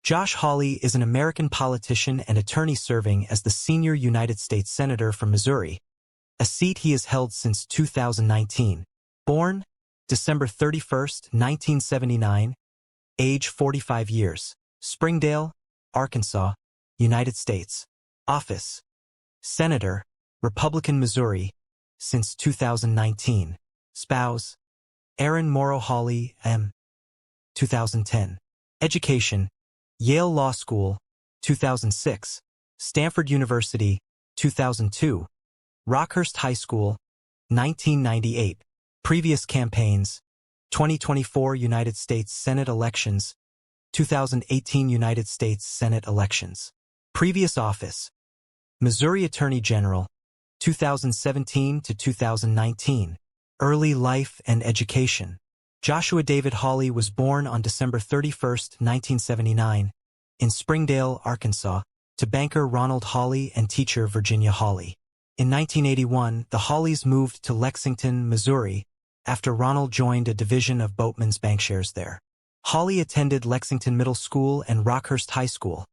Josh Hawley is an American politician and attorney serving as the senior United States Senator from Missouri, a seat he has held since 2019. Born December 31, 1979, age 45 years, Springdale, Arkansas, United States. Office: Senator, Republican Missouri, since 2019. Spouse: Erin Morrow Hawley, M. 2010. Education: Yale Law School, 2006, Stanford University, 2002, Rockhurst High School, 1998. Previous campaigns: 2024 United States Senate elections, 2018 United States Senate elections. Previous office: Missouri Attorney General, 2017 to 2019. Early life and education. Joshua David Hawley was born on December 31, 1979, in Springdale, Arkansas, to banker Ronald Hawley and teacher Virginia Hawley. In 1981, the Hawleys moved to Lexington, Missouri, after Ronald joined a division of Boatman's Bankshares there. Hawley attended Lexington Middle School and Rockhurst High School,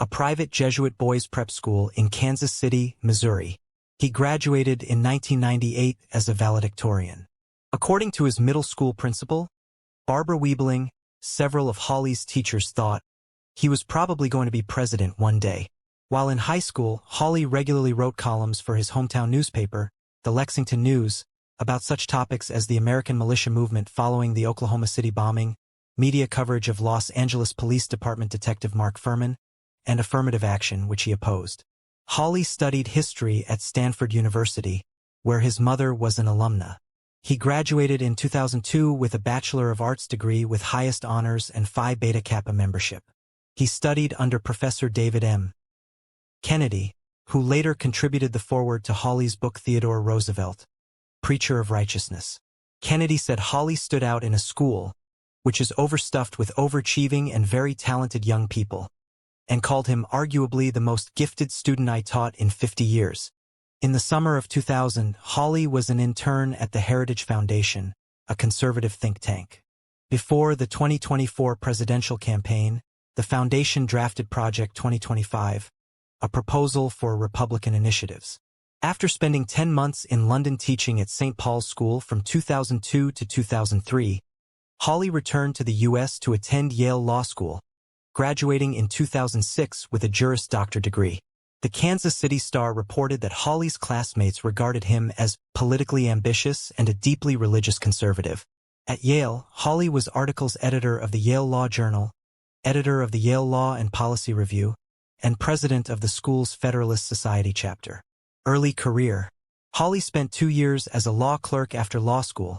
a private Jesuit boys' prep school in Kansas City, Missouri. He graduated in 1998 as a valedictorian. According to his middle school principal, Barbara Weibling, several of Hawley's teachers thought he was probably going to be president one day. While in high school, Hawley regularly wrote columns for his hometown newspaper, the Lexington News, about such topics as the American militia movement following the Oklahoma City bombing, media coverage of Los Angeles Police Department Detective Mark Furman, and affirmative action, which he opposed. Hawley studied history at Stanford University, where his mother was an alumna. He graduated in 2002 with a Bachelor of Arts degree with highest honors and Phi Beta Kappa membership. He studied under Professor David M. Kennedy, who later contributed the foreword to Hawley's book Theodore Roosevelt, Preacher of Righteousness. Kennedy said Hawley stood out in a school which is overstuffed with overachieving and very talented young people, and called him arguably the most gifted student I taught in 50 years. In the summer of 2000, Hawley was an intern at the Heritage Foundation, a conservative think tank. Before the 2024 presidential campaign, the foundation drafted Project 2025, a proposal for Republican initiatives. After spending 10 months in London teaching at St. Paul's School from 2002 to 2003, Hawley returned to the U.S. to attend Yale Law School, graduating in 2006 with a Juris Doctor degree. The Kansas City Star reported that Hawley's classmates regarded him as politically ambitious and a deeply religious conservative. At Yale, Hawley was articles editor of the Yale Law Journal, editor of the Yale Law and Policy Review, and president of the school's Federalist Society chapter. Early career. Hawley spent 2 years as a law clerk after law school,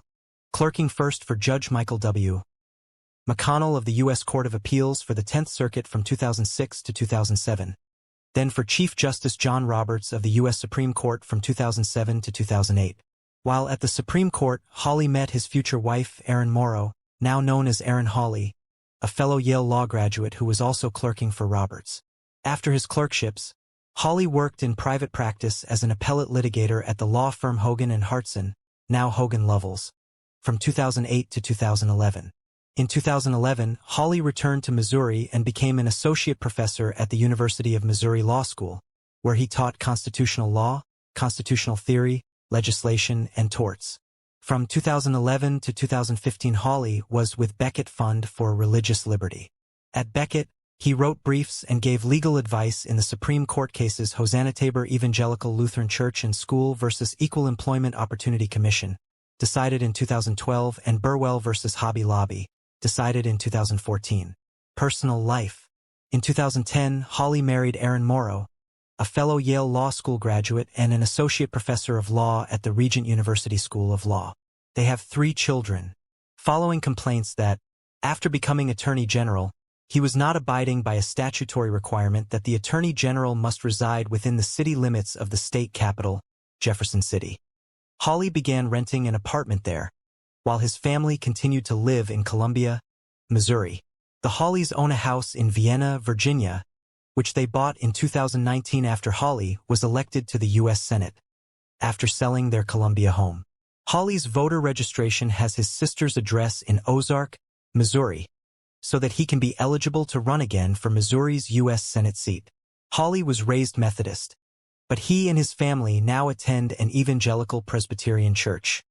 clerking first for Judge Michael W. McConnell of the U.S. Court of Appeals for the 10th Circuit from 2006 to 2007. Then for Chief Justice John Roberts of the U.S. Supreme Court from 2007 to 2008. While at the Supreme Court, Hawley met his future wife, Erin Morrow, now known as Erin Hawley, a fellow Yale Law graduate who was also clerking for Roberts. After his clerkships, Hawley worked in private practice as an appellate litigator at the law firm Hogan and Hartson, now Hogan Lovells, from 2008 to 2011. In 2011, Hawley returned to Missouri and became an associate professor at the University of Missouri Law School, where he taught constitutional law, constitutional theory, legislation, and torts. From 2011 to 2015, Hawley was with Becket Fund for Religious Liberty. At Becket, he wrote briefs and gave legal advice in the Supreme Court cases Hosanna-Tabor Evangelical Lutheran Church and School versus Equal Employment Opportunity Commission, decided in 2012, and Burwell versus Hobby Lobby, decided in 2014. Personal life. In 2010, Hawley married Erin Morrow, a fellow Yale Law School graduate and an associate professor of law at the Regent University School of Law. They have 3 children. Following complaints that, after becoming Attorney General, he was not abiding by a statutory requirement that the Attorney General must reside within the city limits of the state capital, Jefferson City. Hawley began renting an apartment there, while his family continued to live in Columbia, Missouri. The Hawleys own a house in Vienna, Virginia, which they bought in 2019 after Hawley was elected to the U.S. Senate, after selling their Columbia home. Hawley's voter registration has his sister's address in Ozark, Missouri, so that he can be eligible to run again for Missouri's U.S. Senate seat. Hawley was raised Methodist, but he and his family now attend an evangelical Presbyterian church.